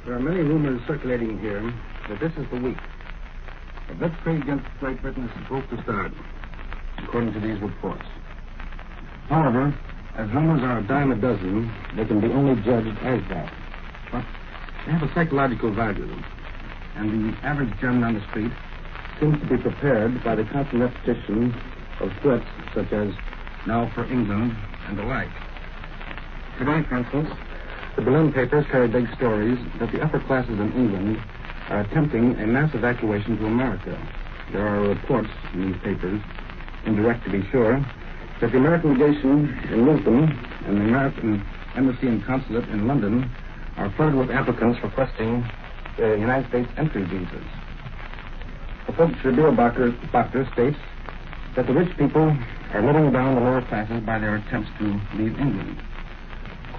There are many rumors circulating here that this is the week. The blitzkrieg against Great Britain is supposed to start, according to these reports. However, as rumors are a dime a dozen, they can be only judged as that. But they have a psychological value, and the average German on the street seems to be prepared by the constant repetition of threats such as, now for England, and the like. Today, for instance, the Berlin papers carry big stories that the upper classes in England are attempting a mass evacuation to America. There are reports in these papers, indirect to be sure, that the American legation in Lisbon and the American embassy and consulate in London are flooded with applicants requesting United States entry visas. The Volksredeelbacher states that the rich people are letting down the lower classes by their attempts to leave England.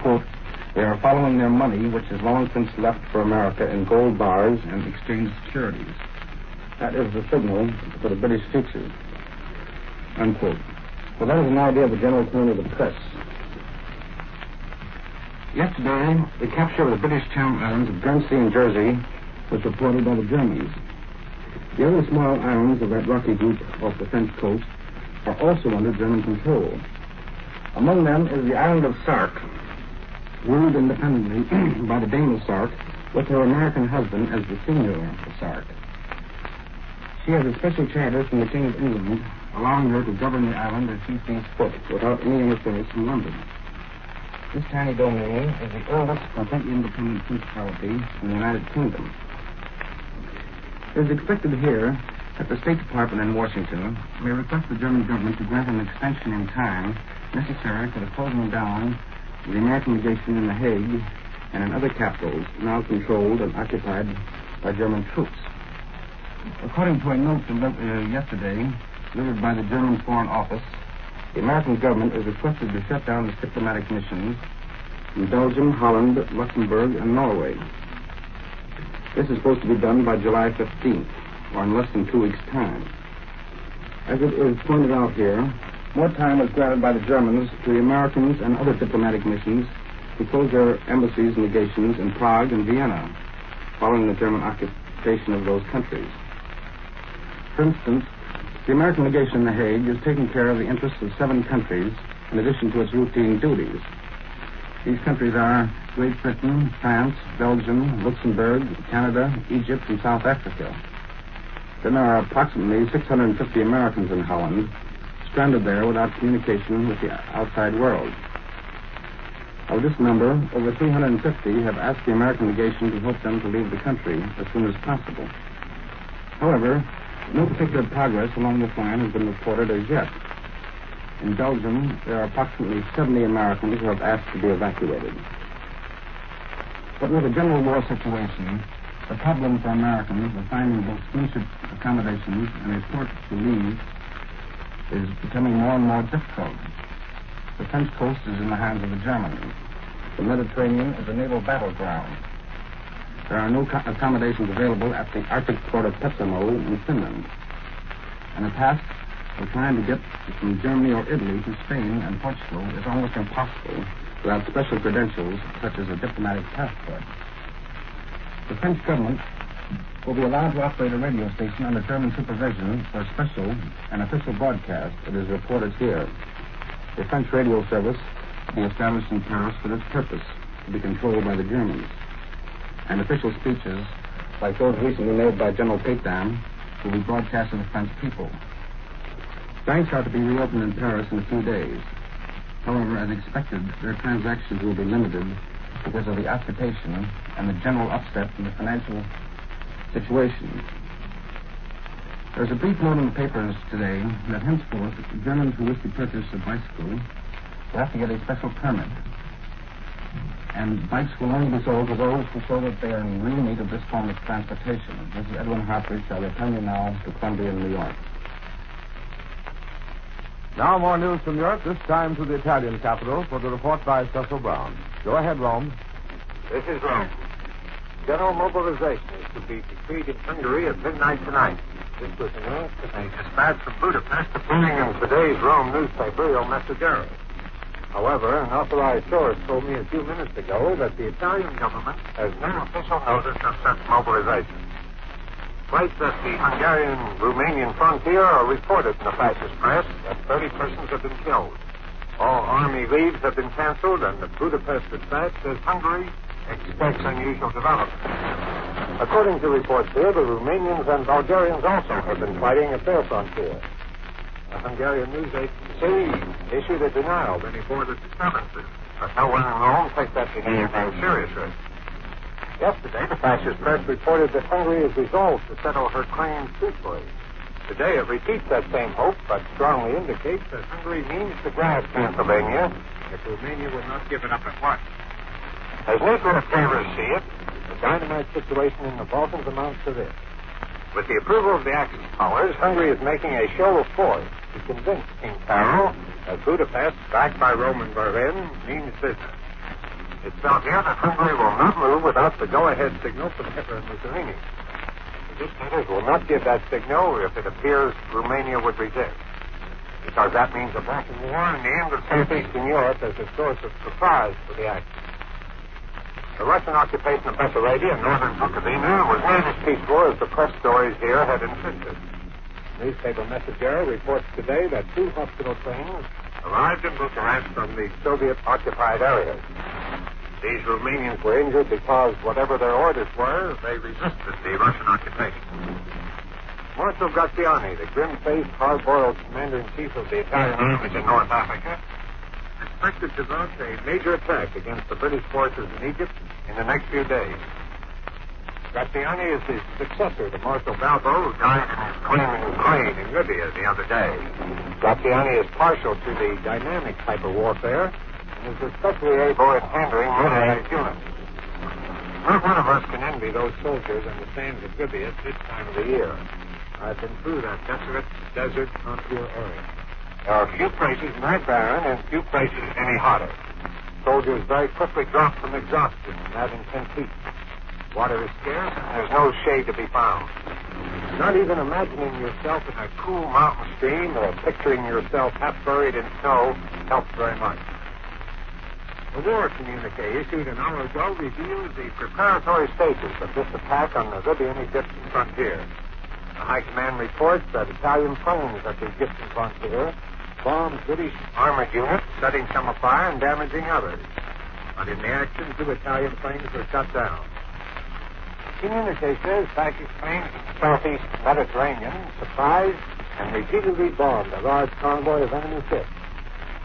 Quote, they are following their money, which has long since left for America in gold bars and exchange securities. That is the signal for the British future. Unquote. Well, that is an idea of the general tone of the press. Yesterday, the capture of the British Channel Islands of Guernsey and Jersey was reported by the Germans. The other small islands of that rocky group off the French coast are also under German control. Among them is the island of Sark, ruled independently by the Dame of Sark, with her American husband as the seigneur of Sark. She has a special charter from the King of England, allowing her to govern the island as she sees fit, without any interference from London. This tiny domain is the oldest completely independent principality in the United Kingdom. It is expected here that the State Department in Washington may request the German government to grant an extension in time necessary for the closing down of the American legation in The Hague and in other capitals now controlled and occupied by German troops. According to a note yesterday delivered by the German Foreign Office, the American government is requested to shut down its diplomatic missions in Belgium, Holland, Luxembourg, and Norway. This is supposed to be done by July 15th, or in less than 2 weeks' time. As it is pointed out here, more time was granted by the Germans to the Americans and other diplomatic missions to close their embassies and legations in Prague and Vienna, following the German occupation of those countries. For instance, the American legation in The Hague is taking care of the interests of 7 countries in addition to its routine duties. These countries are Great Britain, France, Belgium, Luxembourg, Canada, Egypt, and South Africa. Then there are approximately 650 Americans in Holland, stranded there without communication with the outside world. Of this number, over 350 have asked the American legation to help them to leave the country as soon as possible. However, no particular progress along this line has been reported as yet. In Belgium, there are approximately 70 Americans who have asked to be evacuated. But with a general war situation, the problem for Americans of finding both steamship accommodations and a port to leave is becoming more and more difficult. The French coast is in the hands of the Germans. The Mediterranean is a naval battleground. There are no accommodations available at the Arctic port of Petsamo in Finland. And the task of trying to get from Germany or Italy to Spain and Portugal is almost impossible without special credentials such as a diplomatic passport. The French government will be allowed to operate a radio station under German supervision for special and official broadcast, it is reported here. The French radio service will be established in Paris for this purpose, to be controlled by the Germans. And official speeches, like those recently made by General Pétain, will be broadcast to the French people. Banks are to be reopened in Paris in a few days. However, as expected, their transactions will be limited because of the occupation and the general upset in the financial situation. There's a brief note in the papers today that henceforth Germans who wish to purchase a bicycle will have to get a special permit. And bikes will only be sold to those who show that they are in real need of this form of transportation. This is Edwin Hartridge. I return you now to Columbia, New York. Now more news from Europe, this time to the Italian capital for the report by Cecil Brown. Go ahead, Rome. This is Rome. General mobilization is to be decreed in Hungary at midnight tonight. This was announced in a dispatch from Budapest appearing in today's Rome newspaper, Il Messaggero. However, an authorized source told me a few minutes ago that the Italian government has no official notice of such mobilization. Flights at the Hungarian-Romanian frontier are reported in the fascist press that 30 persons have been killed. All army leaves have been canceled, and the Budapest Dispatch says Hungary expects unusual developments. According to reports here, the Romanians and Bulgarians also have been fighting at their frontier. The Hungarian news agency issued a denial of any border disturbances, but no one in Rome takes that denial very seriously. Yesterday, the fascist press reported that Hungary is resolved to settle her claims peacefully. Today, it repeats that same hope, but strongly indicates that Hungary means to grab Pennsylvania if Romania will not give it up at once. As nuclear observers see it, the dynamite situation in the Balkans amounts to this. With the approval of the Axis powers, Hungary is making a show of force to convince King Carol that Budapest, backed by Rome and Berlin, means business. It's felt here that Hungary will not move without the go-ahead signal from Hitler and Mussolini. The dictators will not give that signal if it appears Romania would resist, because that means a Balkan War and the end of southeastern Europe as a source of surprise for the Axis. The Russian occupation of Bessarabia and northern Bukovina was not as peaceful as the press stories here had insisted. Newspaper Messenger reports today that 2 hospital trains arrived in Bucharest from the Soviet-occupied areas. These Romanians were injured because, whatever their orders were, they resisted the Russian occupation. Marshal Graziani, the grim-faced, hard-boiled commander-in-chief of the Italian armies in North Africa, expected to launch a major attack against the British forces in Egypt in the next few days. Graziani is the successor to Marshal Balbo, who died in his claim in Ukraine in Libya the other day. Graziani is partial to the dynamic type of warfare and is especially able at handling motorized units. Not one of us can envy those soldiers on the sands of Libya at this time of the year. I've been through that desolate desert frontier area. There are few places more barren and few places any hotter. Soldiers very quickly drop from exhaustion in that intense heat. Water is scarce and there's no shade to be found. Not even imagining yourself in a cool mountain stream or picturing yourself half buried in snow helps very much. The war communique issued an hour ago reveals the preparatory stages of this attack on the Libyan-Egyptian frontier. The High Command reports that Italian planes at the Egyptian frontier bombed British armored units, setting some afire and damaging others. But in the action, 2 Italian planes were shot down. The communique says fascist planes in the southeast Mediterranean surprised and repeatedly bombed a large convoy of enemy ships.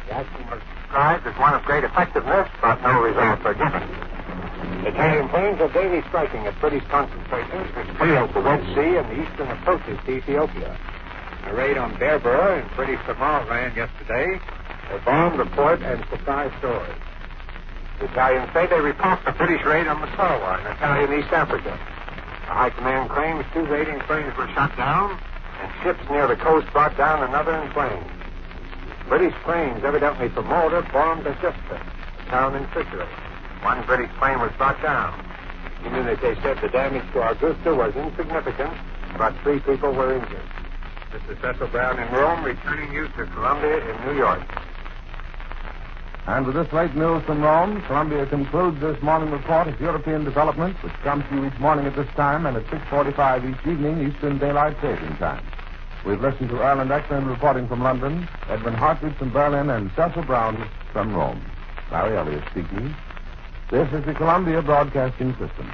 The action was described as one of great effectiveness, but no results are given. Italian planes are daily striking at British concentrations which sail the Red Sea and the eastern approaches to Ethiopia. A raid on Berbera in British Somaliland yesterday, they bombed the port and supply stores. The Italians say they repulsed a British raid on Massawa in Italian East Africa. The High Command claims 2 raiding planes were shot down, and ships near the coast brought down another in flames. British planes, evidently from Malta, bombed Augusta, a town in Sicily. 1 British plane was brought down. The communique said the damage to Augusta was insignificant, but 3 people were injured. This is Cecil Brown in Rome, returning you to Columbia in New York. And with this late news from Rome, Columbia concludes this morning report of European developments, which comes to you each morning at this time and at 6:45 each evening, Eastern Daylight Saving Time. We've listened to Erland Eckland reporting from London, Edwin Hartwig from Berlin, and Cecil Brown from Rome. Larry Elliott speaking. This is the Columbia Broadcasting System.